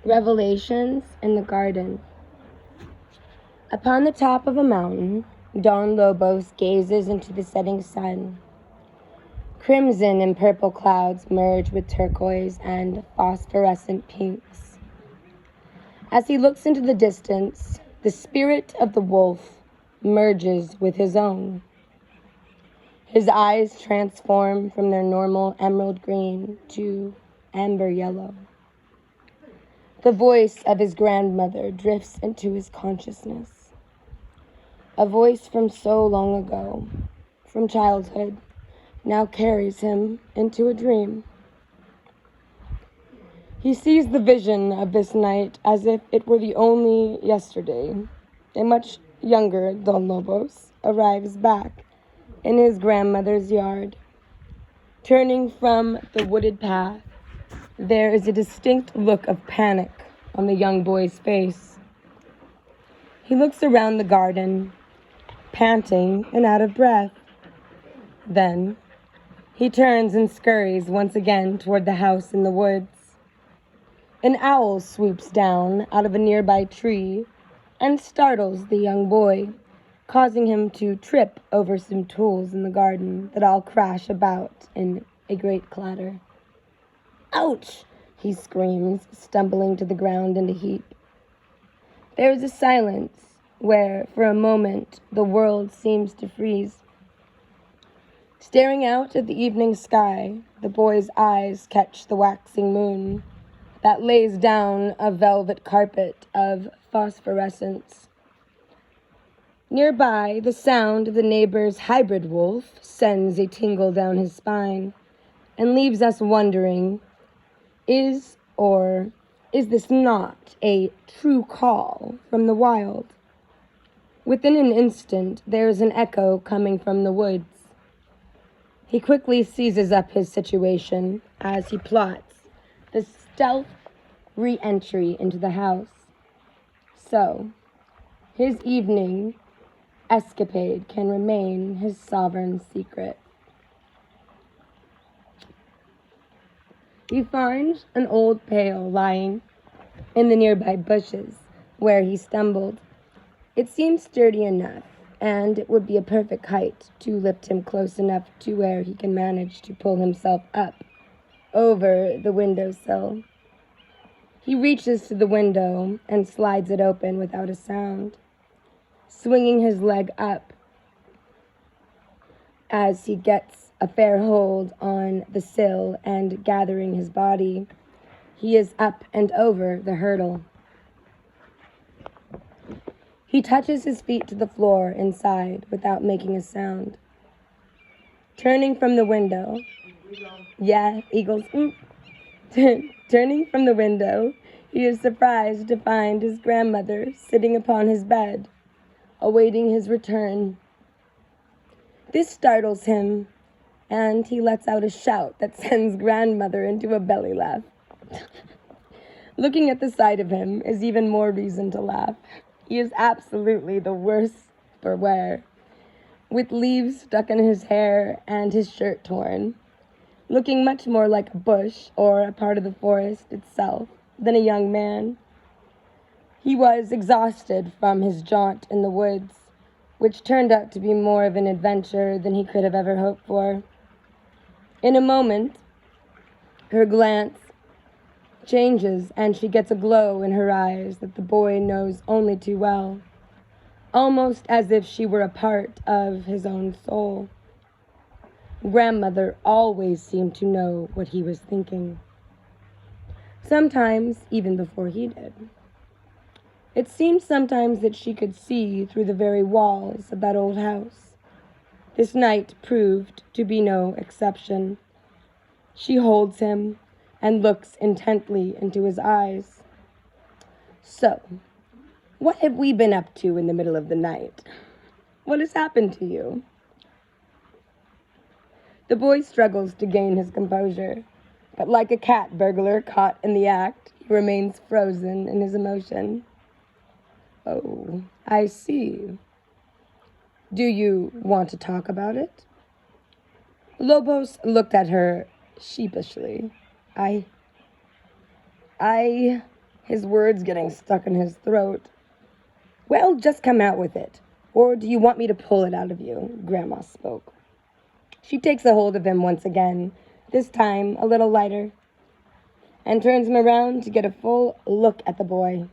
Revelations in the Garden. Upon the top of a mountain, Don Lobos gazes into the setting sun. Crimson and purple clouds merge with turquoise and phosphorescent pinks. As he looks into the distance, the spirit of the wolf merges with his own. His eyes transform from their normal emerald green to amber yellow. The voice of his grandmother drifts into his consciousness. A voice from so long ago, from childhood, now carries him into a dream. He sees the vision of this night as if it were the only yesterday. A much younger Don Lobos arrives back in his grandmother's yard. Turning from the wooded path, there is a distinct look of panic on the young boy's face. He looks around the garden, panting and out of breath. Then, he turns and scurries once again toward the house in the woods. An owl swoops down out of a nearby tree and startles the young boy, causing him to trip over some tools in the garden that all crash about in a great clatter. "Ouch!" he screams, stumbling to the ground in a heap. There is a silence where, for a moment, the world seems to freeze. Staring out at the evening sky, the boy's eyes catch the waxing moon that lays down a velvet carpet of phosphorescence. Nearby, the sound of the neighbor's hybrid wolf sends a tingle down his spine and leaves us wondering, is this not a true call from the wild? Within an instant, there is an echo coming from the woods. He quickly seizes up his situation as he plots the stealth re-entry into the house. So, his evening escapade can remain his sovereign secret. He finds an old pail lying in the nearby bushes where he stumbled. It seems sturdy enough, and it would be a perfect height to lift him close enough to where he can manage to pull himself up over the windowsill. He reaches to the window and slides it open without a sound, swinging his leg up as he gets a fair hold on the sill and gathering his body. He is up and over the hurdle. He touches his feet to the floor inside without making a sound. Turning from the window, Turning from the window, he is surprised to find his grandmother sitting upon his bed, awaiting his return. This startles him, and he lets out a shout that sends grandmother into a belly laugh. Looking at the sight of him is even more reason to laugh. He is absolutely the worse for wear, with leaves stuck in his hair and his shirt torn, looking much more like a bush or a part of the forest itself than a young man. He was exhausted from his jaunt in the woods, which turned out to be more of an adventure than he could have ever hoped for. In a moment, her glance changes and she gets a glow in her eyes that the boy knows only too well, almost as if she were a part of his own soul. Grandmother always seemed to know what he was thinking, sometimes even before he did. It seemed sometimes that she could see through the very walls of that old house. This night proved to be no exception. She holds him and looks intently into his eyes. "So, what have we been up to in the middle of the night? What has happened to you?" The boy struggles to gain his composure, but like a cat burglar caught in the act, he remains frozen in his emotion. "Oh, I see. Do you want to talk about it?" Lobos looked at her sheepishly. I his words getting stuck in his throat. "Well, just come out with it. Or do you want me to pull it out of you?" Grandma spoke. She takes a hold of him once again, this time a little lighter, and turns him around to get a full look at the boy.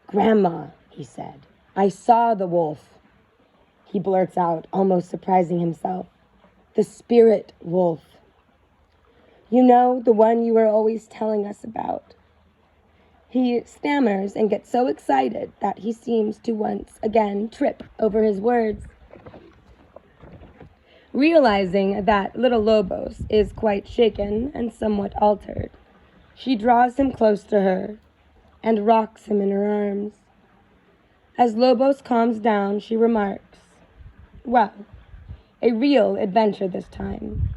"Grandma," he said, "I saw the wolf." He blurts out, almost surprising himself. "The spirit wolf. You know, the one you were always telling us about." He stammers and gets so excited that he seems to once again trip over his words. Realizing that little Lobos is quite shaken and somewhat altered, she draws him close to her and rocks him in her arms. As Lobos calms down, she remarks, "Well, a real adventure this time.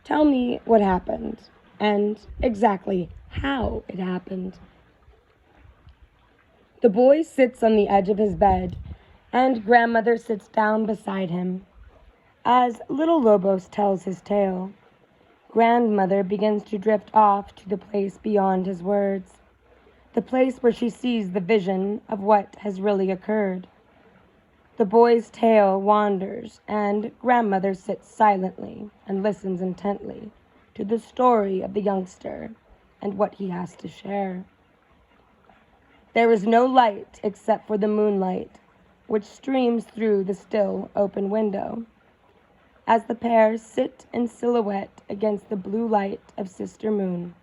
Tell me what happened, and exactly how it happened." The boy sits on the edge of his bed, and grandmother sits down beside him. As little Lobos tells his tale, grandmother begins to drift off to the place beyond his words, the place where she sees the vision of what has really occurred. The boy's tale wanders, and grandmother sits silently and listens intently to the story of the youngster and what he has to share. There is no light except for the moonlight, which streams through the still open window, as the pair sit in silhouette against the blue light of Sister Moon.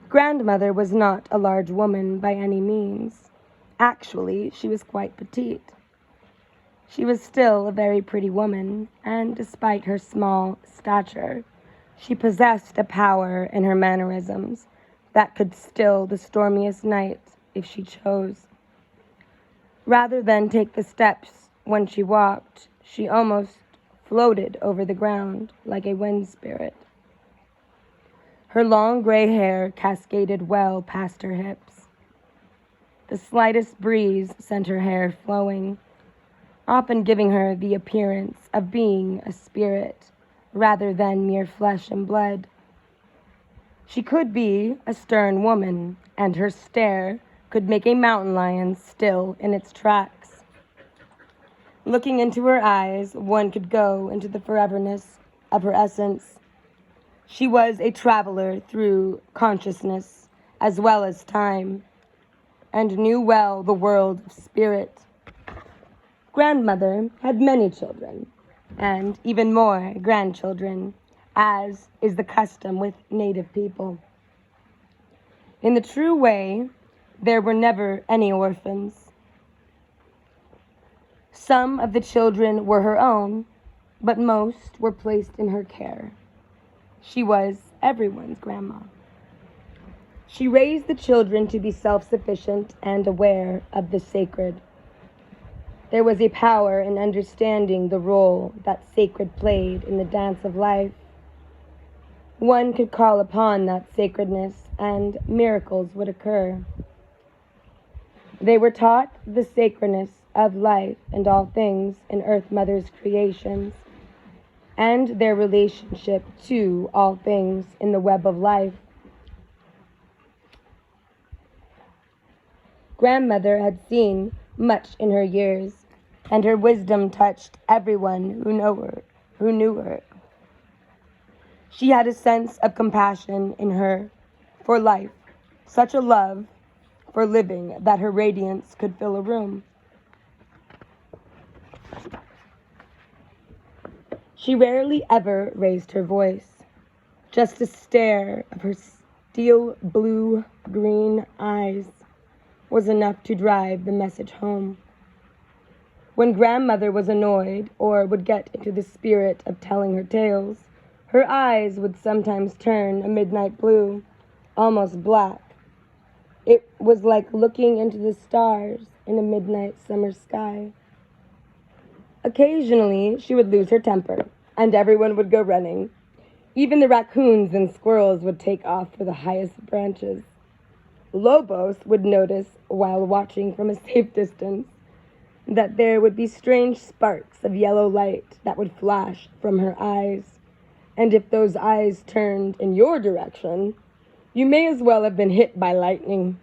Grandmother was not a large woman by any means. Actually, she was quite petite. She was still a very pretty woman, and despite her small stature, she possessed a power in her mannerisms that could still the stormiest night if she chose. Rather than take the steps when she walked, she almost floated over the ground like a wind spirit. Her long gray hair cascaded well past her hips. The slightest breeze sent her hair flowing, often giving her the appearance of being a spirit rather than mere flesh and blood. She could be a stern woman, and her stare could make a mountain lion still in its tracks. Looking into her eyes, one could go into the foreverness of her essence. She was a traveler through consciousness as well as time, and knew well the world of spirit. Grandmother had many children, and even more grandchildren, as is the custom with native people. In the true way, there were never any orphans. Some of the children were her own, but most were placed in her care. She was everyone's grandma. She raised the children to be self-sufficient and aware of the sacred. There was a power in understanding the role that sacred played in the dance of life. One could call upon that sacredness, and miracles would occur. They were taught the sacredness of life and all things in Earth Mother's creations, and their relationship to all things in the web of life. Grandmother had seen much in her years, and her wisdom touched everyone who knew her. She had a sense of compassion in her for life, such a love for living that her radiance could fill a room. She rarely ever raised her voice. Just a stare of her steel blue-green eyes was enough to drive the message home. When grandmother was annoyed or would get into the spirit of telling her tales, her eyes would sometimes turn a midnight blue, almost black. It was like looking into the stars in a midnight summer sky. Occasionally, she would lose her temper, and everyone would go running. Even the raccoons and squirrels would take off for the highest branches. Lobos would notice, while watching from a safe distance, that there would be strange sparks of yellow light that would flash from her eyes, and if those eyes turned in your direction, You may as well have been hit by lightning.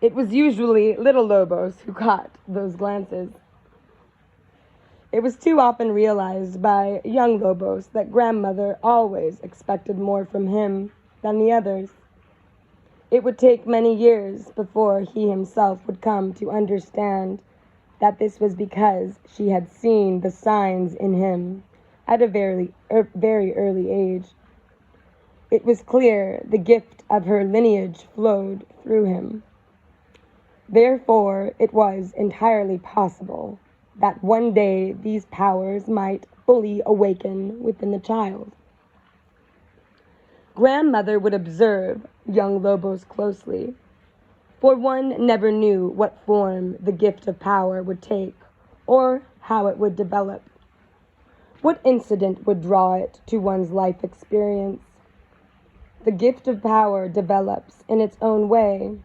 It was usually little Lobos who caught those glances. It was too often realized by young Lobos that grandmother always expected more from him than the others. It would take many years before he himself would come to understand that this was because she had seen the signs in him at a very early age. It was clear the gift of her lineage flowed through him. Therefore, it was entirely possible that one day these powers might fully awaken within the child. Grandmother would observe young Lobos closely, for one never knew what form the gift of power would take or how it would develop. What incident would draw it to one's life experience? The gift of power develops in its own way,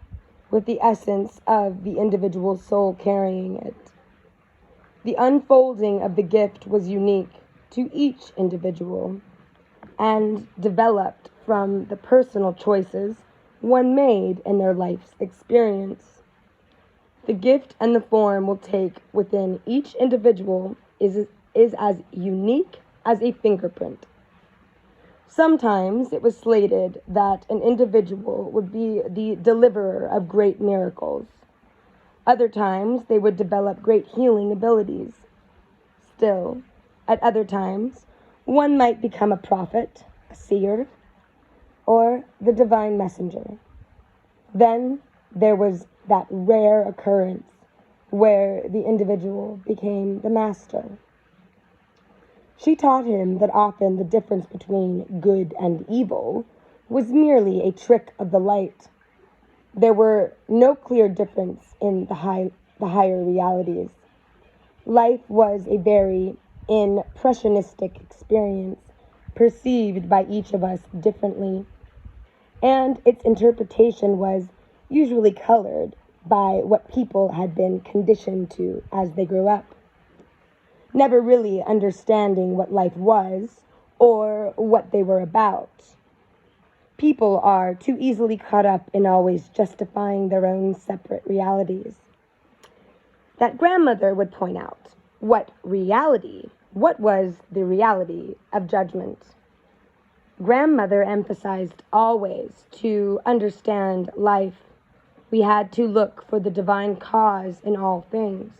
with the essence of the individual soul carrying it. The unfolding of the gift was unique to each individual and developed from the personal choices one made in their life's experience. The gift and the form will take within each individual is as unique as a fingerprint. Sometimes it was slated that an individual would be the deliverer of great miracles. Other times they would develop great healing abilities. Still, at other times, one might become a prophet, a seer, or the divine messenger. Then there was that rare occurrence where the individual became the master. She taught him that often the difference between good and evil was merely a trick of the light. There were no clear difference in the higher realities. Life was a very impressionistic experience, perceived by each of us differently, and its interpretation was usually colored by what people had been conditioned to as they grew up, never really understanding what life was or what they were about. People are too easily caught up in always justifying their own separate realities. That grandmother would point out what was the reality of judgment. Grandmother emphasized always to understand life, we had to look for the divine cause in all things.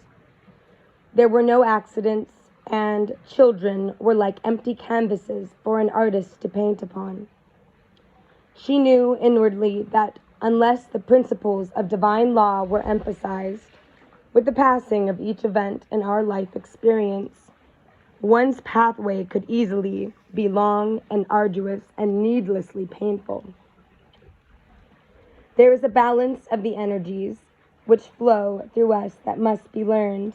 There were no accidents, and children were like empty canvases for an artist to paint upon. She knew inwardly that unless the principles of divine law were emphasized with the passing of each event in our life experience, one's pathway could easily be long and arduous and needlessly painful. There is a balance of the energies which flow through us that must be learned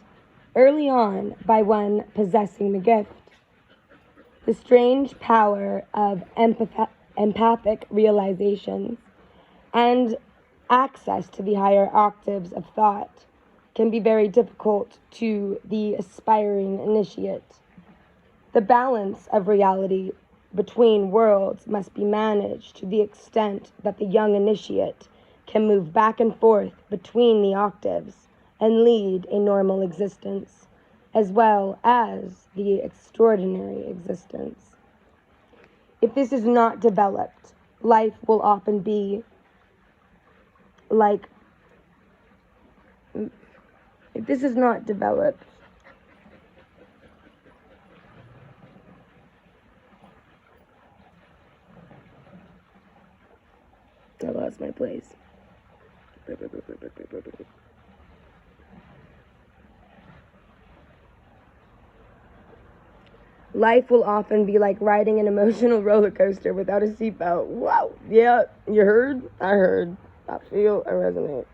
early on by one possessing the gift. The strange power of empathic realizations and access to the higher octaves of thought can be very difficult to the aspiring initiate. The balance of reality between worlds must be managed to the extent that the young initiate can move back and forth between the octaves and lead a normal existence, as well as the extraordinary existence. If this is not developed, life will often be like, if this is not developed, I lost my place. Life will often be like riding an emotional roller coaster without a seatbelt. Wow. Yeah, you heard? I heard. I feel, I resonate.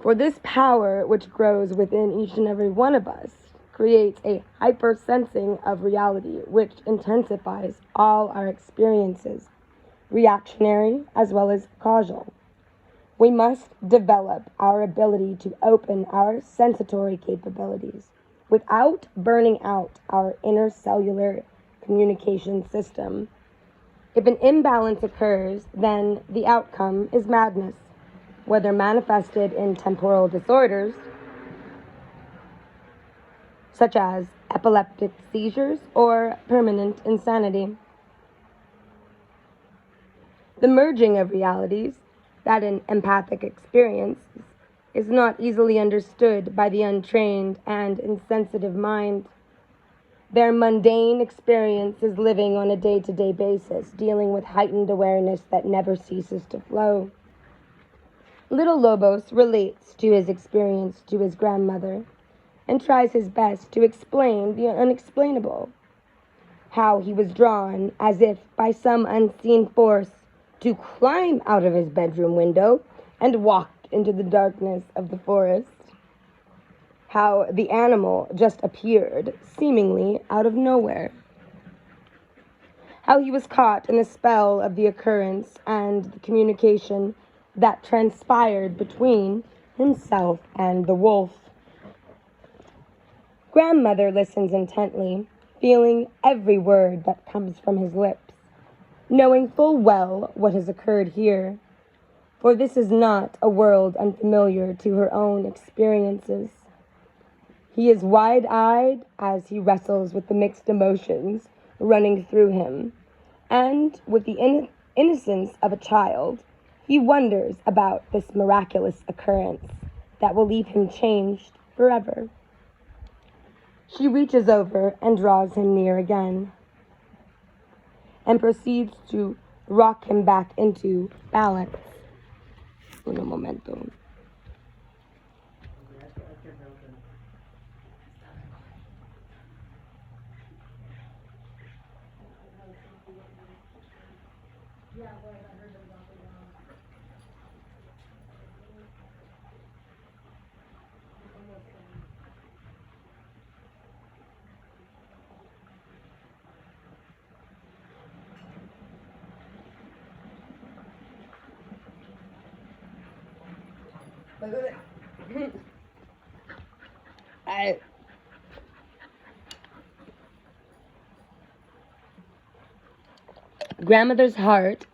For this power which grows within each and every one of us creates a hypersensing of reality which intensifies all our experiences, reactionary as well as causal. We must develop our ability to open our sensatory capabilities without burning out our inner cellular communication system. If an imbalance occurs, then the outcome is madness, whether manifested in temporal disorders, such as epileptic seizures, or permanent insanity. The merging of realities that an empathic experience is not easily understood by the untrained and insensitive mind. Their mundane experience is living on a day-to-day basis, dealing with heightened awareness that never ceases to flow. Little Lobos relates to his experience to his grandmother and tries his best to explain the unexplainable. How he was drawn, as if by some unseen force, to climb out of his bedroom window and walk into the darkness of the forest. How the animal just appeared, seemingly out of nowhere. How he was caught in the spell of the occurrence and the communication that transpired between himself and the wolf. Grandmother listens intently, feeling every word that comes from his lips, knowing full well what has occurred here, for this is not a world unfamiliar to her own experiences. He is wide-eyed as he wrestles with the mixed emotions running through him, and with the innocence of a child, he wonders about this miraculous occurrence that will leave him changed forever. She reaches over and draws him near again, and proceeds to rock him back into balance. Un momento. Grandmother's heart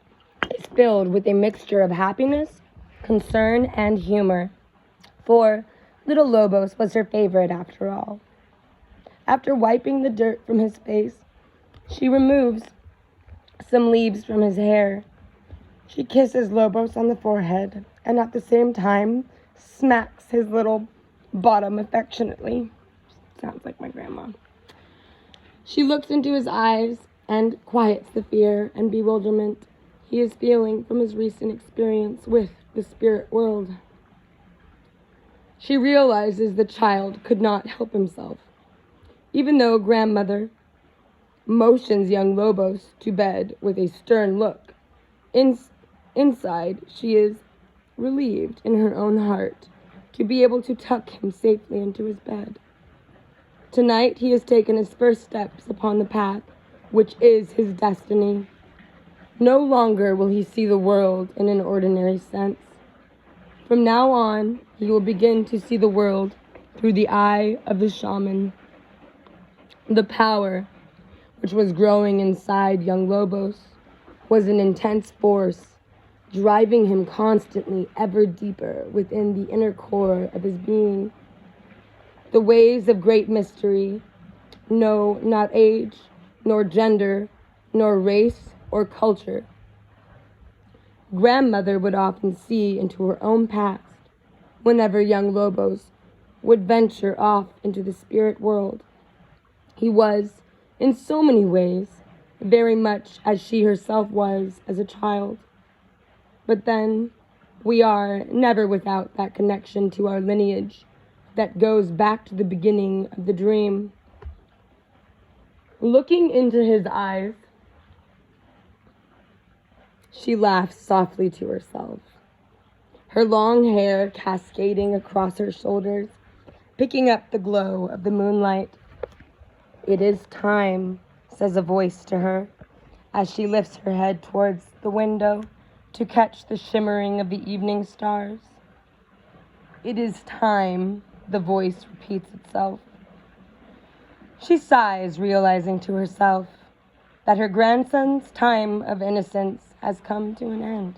is filled with a mixture of happiness, concern, and humor, for little Lobos was her favorite after all. After wiping the dirt from his face, she removes some leaves from his hair. She kisses Lobos on the forehead and at the same time smacks his little bottom affectionately. Sounds like my grandma. She looks into his eyes and quiets the fear and bewilderment he is feeling from his recent experience with the spirit world. She realizes the child could not help himself, even though grandmother motions young Lobos to bed with a stern look. Inside, she is relieved in her own heart to be able to tuck him safely into his bed. Tonight, he has taken his first steps upon the path, which is his destiny. No longer will he see the world in an ordinary sense. From now on, he will begin to see the world through the eye of the shaman. The power which was growing inside young Lobos was an intense force, driving him constantly ever deeper within the inner core of his being. The waves of great mystery know not age, nor gender, nor race or culture. Grandmother would often see into her own past whenever young Lobos would venture off into the spirit world. He was, in so many ways, very much as she herself was as a child. But then, we are never without that connection to our lineage that goes back to the beginning of the dream. Looking into his eyes, she laughs softly to herself, her long hair cascading across her shoulders, picking up the glow of the moonlight. "It is time," says a voice to her, as she lifts her head towards the window to catch the shimmering of the evening stars. "It is time," the voice repeats itself. She sighs, realizing to herself that her grandson's time of innocence has come to an end.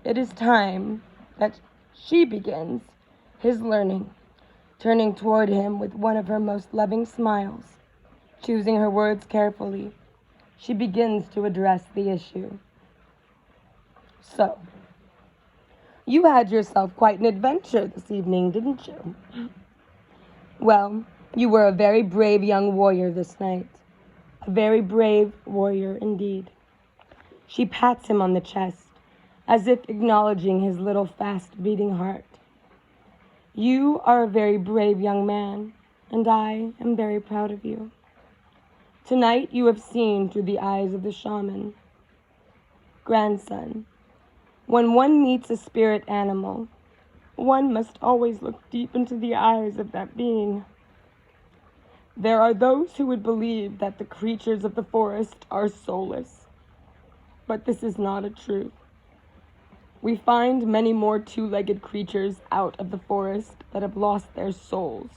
It is time that she begins his learning, turning toward him with one of her most loving smiles. Choosing her words carefully, she begins to address the issue. So, you had yourself quite an adventure this evening, didn't you? Well, you were a very brave young warrior this night. A very brave warrior indeed. She pats him on the chest, as if acknowledging his little fast-beating heart. You are a very brave young man, and I am very proud of you. Tonight you have seen through the eyes of the shaman. Grandson, when one meets a spirit animal, one must always look deep into the eyes of that being. There are those who would believe that the creatures of the forest are soulless, but this is not a truth. We find many more two-legged creatures out of the forest that have lost their souls.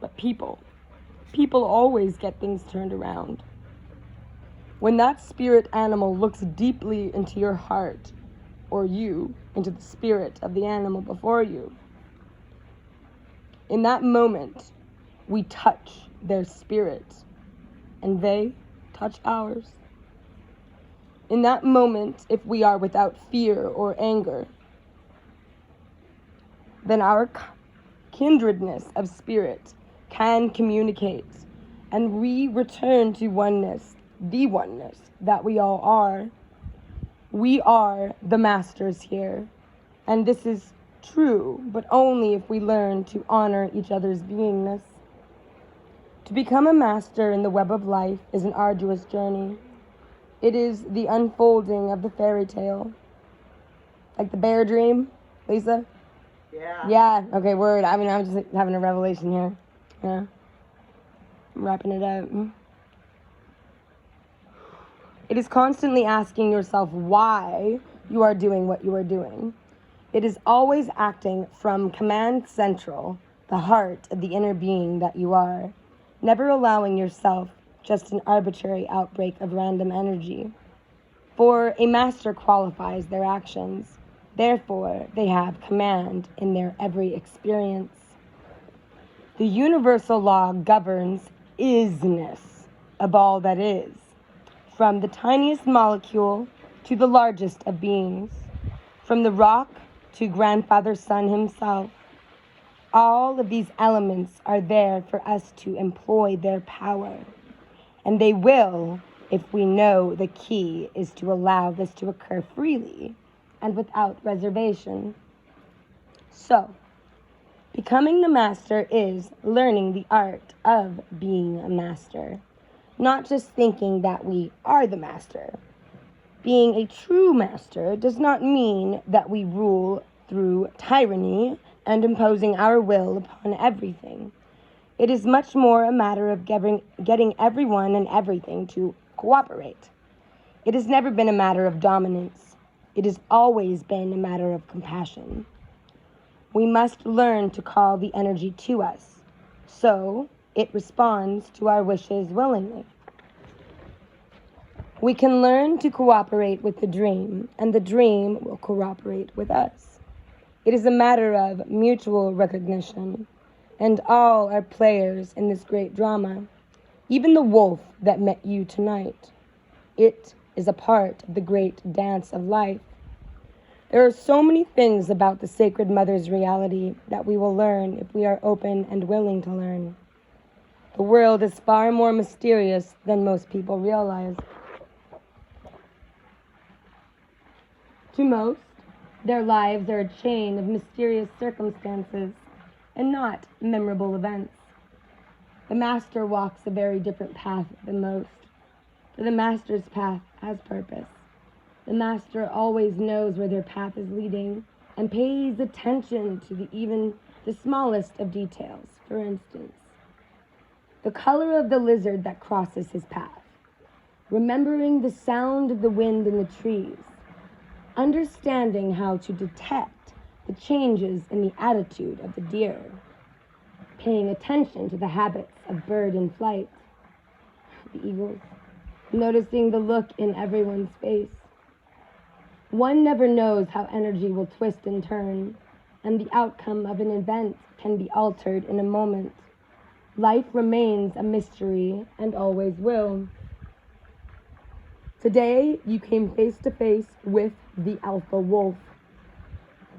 But people always get things turned around. When that spirit animal looks deeply into your heart, or you into the spirit of the animal before you, in that moment, we touch their spirit, and they touch ours. In that moment, if we are without fear or anger, then our kindredness of spirit can communicate, and we return to oneness, the oneness that we all are. We are the masters here, and this is true, but only if we learn to honor each other's beingness. To become a master in the web of life is an arduous journey. It is the unfolding of the fairy tale. Like the bear dream, Lisa? Yeah. Yeah, okay, word. I mean, I'm just having a revelation here. Yeah. I'm wrapping it up. It is constantly asking yourself why you are doing what you are doing. It is always acting from command central, the heart of the inner being that you are, never allowing yourself just an arbitrary outbreak of random energy. For a master qualifies their actions. Therefore, they have command in their every experience. The universal law governs isness of all that is, from the tiniest molecule to the largest of beings, from the rock to Grandfather Sun himself. All of these elements are there for us to employ their power. And they will, if we know the key is to allow this to occur freely and without reservation. So, becoming the master is learning the art of being a master, not just thinking that we are the master. Being a true master does not mean that we rule through tyranny and imposing our will upon everything. It is much more a matter of getting everyone and everything to cooperate. It has never been a matter of dominance. It has always been a matter of compassion. We must learn to call the energy to us, so it responds to our wishes willingly. We can learn to cooperate with the dream, and the dream will cooperate with us. It is a matter of mutual recognition. And all are players in this great drama. Even the wolf that met you tonight. It is a part of the great dance of life. There are so many things about the Sacred Mother's reality that we will learn if we are open and willing to learn. The world is far more mysterious than most people realize. To most, their lives are a chain of mysterious circumstances and not memorable events. The master walks a very different path than most, for the master's path has purpose. The master always knows where their path is leading and pays attention to even the smallest of details. For instance, the color of the lizard that crosses his path, remembering the sound of the wind in the trees, understanding how to detect the changes in the attitude of the deer, paying attention to the habits of bird in flight, the eagles, noticing the look in everyone's face. One never knows how energy will twist and turn, and the outcome of an event can be altered in a moment. Life remains a mystery and always will. Today, you came face to face with the Alpha Wolf.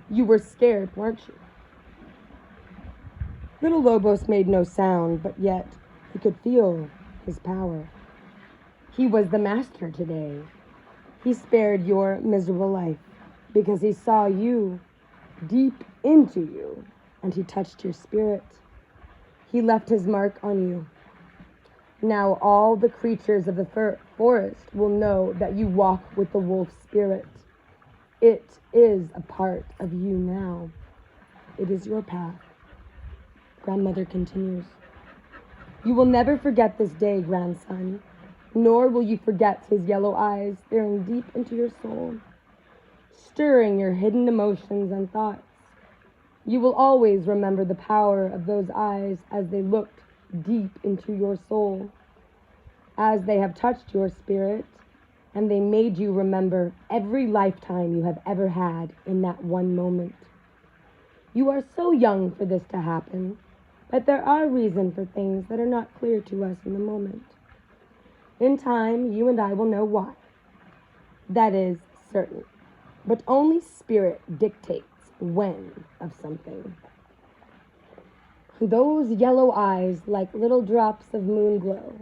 You were scared, weren't you? Little Lobos made no sound, but yet he could feel his power. He was the master today. He spared your miserable life because he saw you deep into you, and he touched your spirit. He left his mark on you. Now all the creatures of the forest will know that you walk with the wolf spirit. It is a part of you now. It is your path. Grandmother continues. You will never forget this day, grandson, nor will you forget his yellow eyes staring deep into your soul, stirring your hidden emotions and thoughts. You will always remember the power of those eyes as they looked deep into your soul, as they have touched your spirit, and they made you remember every lifetime you have ever had in that one moment. You are so young for this to happen, but there are reasons for things that are not clear to us in the moment. In time, you and I will know why. That is certain. But only spirit dictates when of something. Those yellow eyes like little drops of moon glow.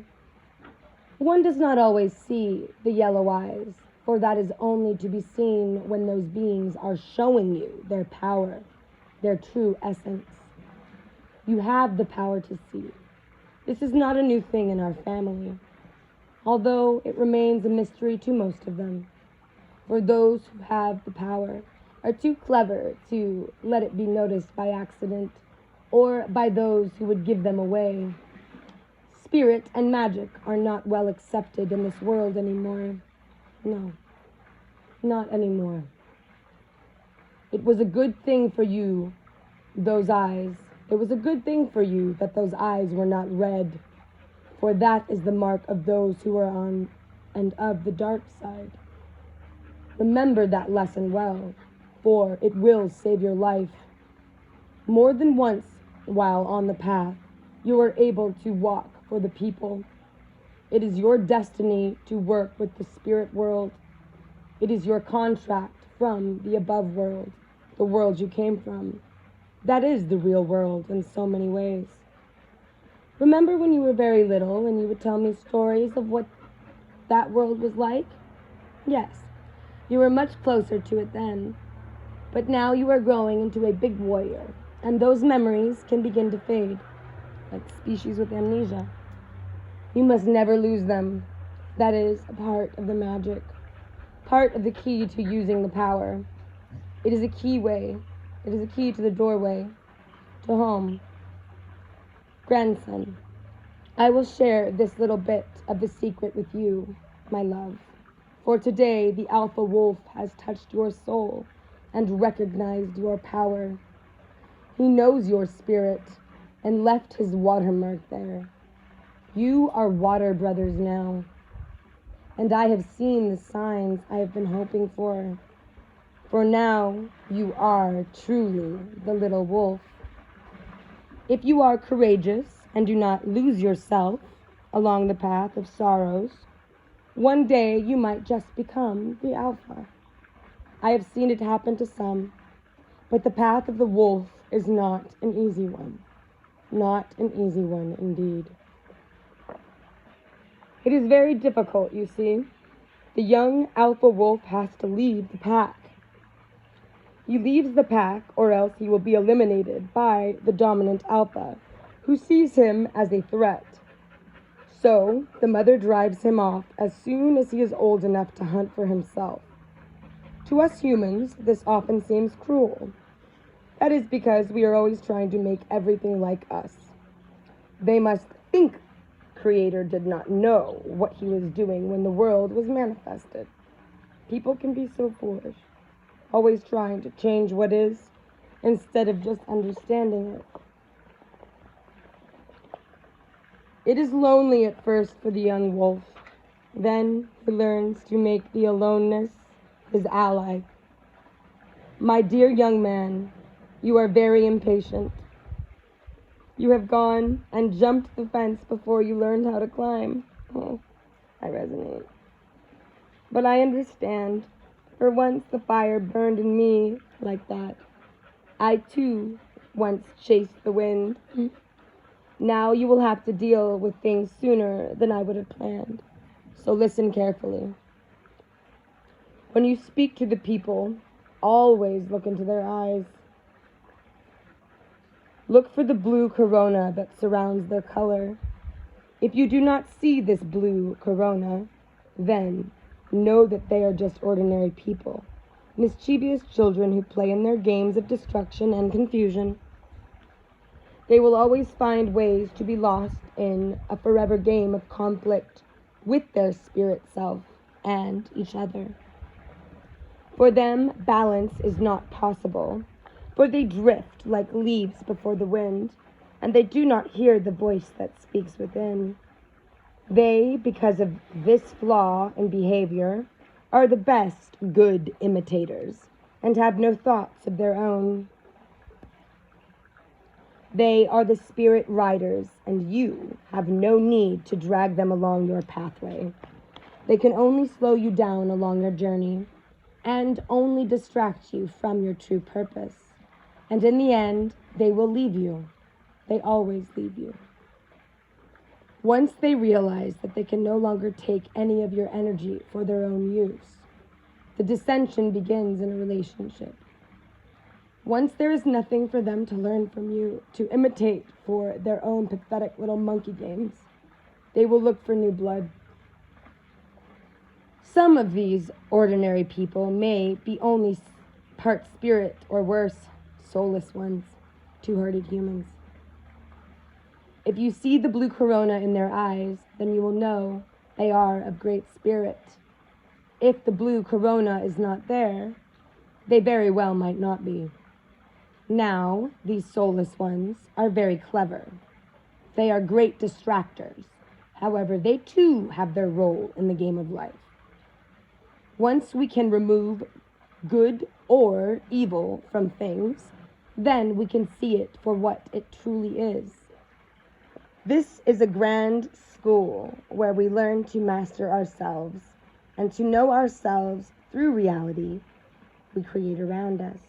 One does not always see the yellow eyes, for that is only to be seen when those beings are showing you their power, their true essence. You have the power to see. This is not a new thing in our family, although it remains a mystery to most of them. For those who have the power are too clever to let it be noticed by accident or by those who would give them away. Spirit and magic are not well accepted in this world anymore. No, not anymore. It was a good thing for you, those eyes. It was a good thing for you that those eyes were not red, for that is the mark of those who are on and of the dark side. Remember that lesson well, for it will save your life. More than once, while on the path, you are able to walk for the people. It is your destiny to work with the spirit world. It is your contract from the above world, the world you came from. That is the real world in so many ways. Remember when you were very little and you would tell me stories of what that world was like? Yes, you were much closer to it then. But now you are growing into a big warrior, and those memories can begin to fade, like species with amnesia. You must never lose them. That is a part of the magic, part of the key to using the power. It is a keyway. It is a key to the doorway, to home. Grandson, I will share this little bit of the secret with you, my love. For today, the Alpha Wolf has touched your soul and recognized your power. He knows your spirit and left his watermark there. You are water brothers now, and I have seen the signs I have been hoping for. For now, you are truly the little wolf. If you are courageous and do not lose yourself along the path of sorrows, one day you might just become the Alpha. I have seen it happen to some, but the path of the wolf is not an easy one. Not an easy one, indeed. It is very difficult, you see. The young Alpha Wolf has to leave the pack. He leaves the pack, or else he will be eliminated by the dominant Alpha, who sees him as a threat. So, the mother drives him off as soon as he is old enough to hunt for himself. To us humans, this often seems cruel. That is because we are always trying to make everything like us. They must think Creator did not know what he was doing when the world was manifested. People can be so foolish, always trying to change what is instead of just understanding it. It is lonely at first for the young wolf. Then he learns to make the aloneness his ally. My dear young man, you are very impatient. You have gone and jumped the fence before you learned how to climb. Oh, I resonate. But I understand, for once the fire burned in me like that. I too once chased the wind. Now you will have to deal with things sooner than I would have planned. So listen carefully. When you speak to the people, always look into their eyes. Look for the blue corona that surrounds their color. If you do not see this blue corona, then know that they are just ordinary people, mischievous children who play in their games of destruction and confusion. They will always find ways to be lost in a forever game of conflict with their spirit self and each other. For them, balance is not possible, for they drift like leaves before the wind, and they do not hear the voice that speaks within. They, because of this flaw in behavior, are the best good imitators, and have no thoughts of their own. They are the spirit riders, and you have no need to drag them along your pathway. They can only slow you down along your journey, and only distract you from your true purpose. And in the end, they will leave you. They always leave you. Once they realize that they can no longer take any of your energy for their own use, the dissension begins in a relationship. Once there is nothing for them to learn from you, to imitate for their own pathetic little monkey games, they will look for new blood. Some of these ordinary people may be only part spirit, or worse, soulless ones, two-hearted humans. If you see the blue corona in their eyes, then you will know they are of great spirit. If the blue corona is not there, they very well might not be. Now, these soulless ones are very clever. They are great distractors. However, they too have their role in the game of life. Once we can remove good or evil from things, then we can see it for what it truly is. This is a grand school where we learn to master ourselves and to know ourselves through reality we create around us.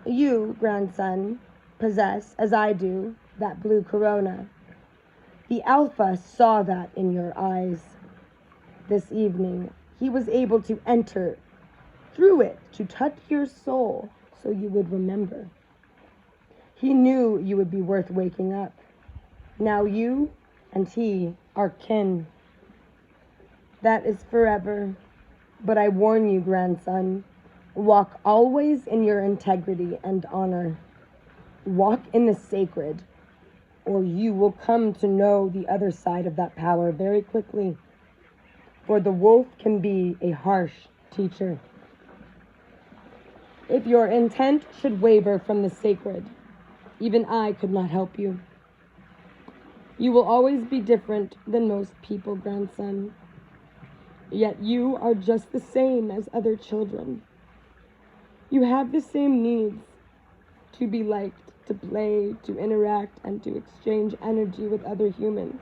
You, grandson, possess, as I do, that blue corona. The Alpha saw that in your eyes. This evening, he was able to enter through it to touch your soul so you would remember. He knew you would be worth waking up. Now you and he are kin. That is forever. But I warn you, grandson, walk always in your integrity and honor. Walk in the sacred, or you will come to know the other side of that power very quickly. For the wolf can be a harsh teacher. If your intent should waver from the sacred, even I could not help you. You will always be different than most people, grandson. Yet you are just the same as other children. You have the same needs to be liked, to play, to interact, and to exchange energy with other humans.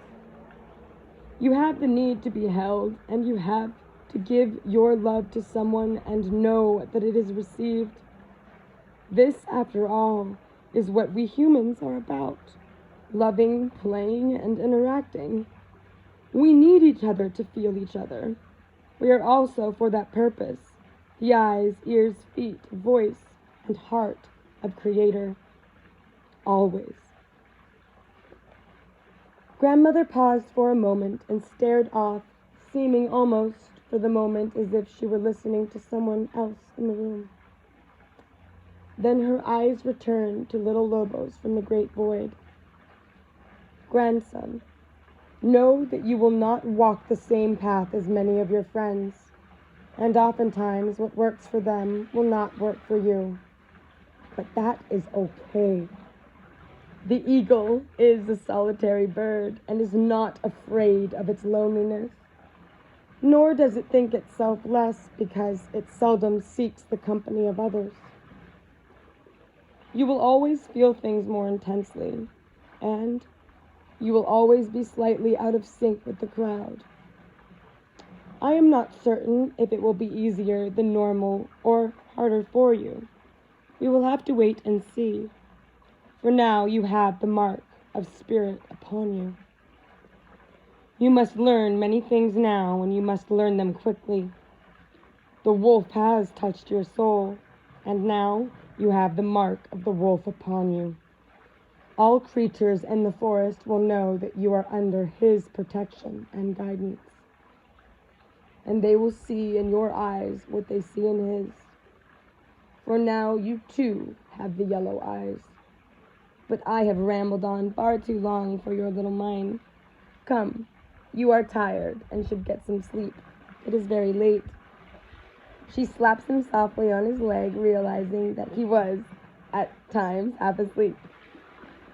You have the need to be held, and you have to give your love to someone and know that it is received. This, after all, is what we humans are about. Loving, playing, and interacting. We need each other to feel each other. We are also for that purpose, the eyes, ears, feet, voice, and heart of Creator. Always. Grandmother paused for a moment and stared off, seeming almost for the moment as if she were listening to someone else in the room. Then her eyes returned to little Lobos from the great void. Grandson, know that you will not walk the same path as many of your friends, and oftentimes what works for them will not work for you. But that is okay. The eagle is a solitary bird and is not afraid of its loneliness. nor does it think itself less because it seldom seeks the company of others. You will always feel things more intensely, and you will always be slightly out of sync with the crowd. I am not certain if it will be easier than normal or harder for you. We will have to wait and see. For now you have the mark of spirit upon you. You must learn many things now, and you must learn them quickly. The wolf has touched your soul, and now you have the mark of the wolf upon you. All creatures in the forest will know that you are under his protection and guidance, and they will see in your eyes what they see in his. For now you too have the yellow eyes. But I have rambled on far too long for your little mind. Come, you are tired and should get some sleep. It is very late. She slaps him softly on his leg, realizing that he was, at times, half asleep.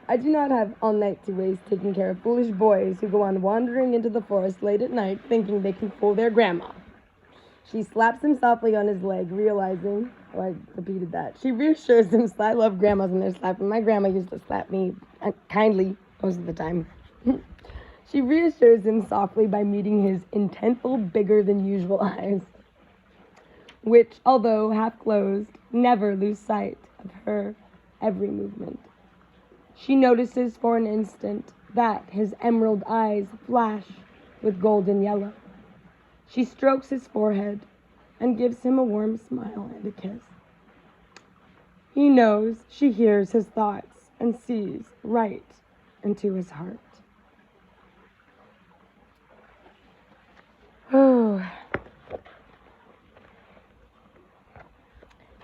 I do not have all night to waste taking care of foolish boys who go on wandering into the forest late at night thinking they can fool their grandma. She slaps him softly on his leg, realizing, oh, I repeated that. She reassures him, I love grandmas when they're slapping. My grandma used to slap me kindly most of the time. She reassures him softly by meeting his intentful, bigger than usual eyes, which, although half closed, never lose sight of her every movement. She notices for an instant that his emerald eyes flash with golden yellow. She strokes his forehead and gives him a warm smile and a kiss. He knows she hears his thoughts and sees right into his heart. Oh.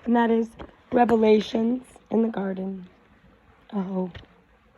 And that is Revelations in the Garden. Oh.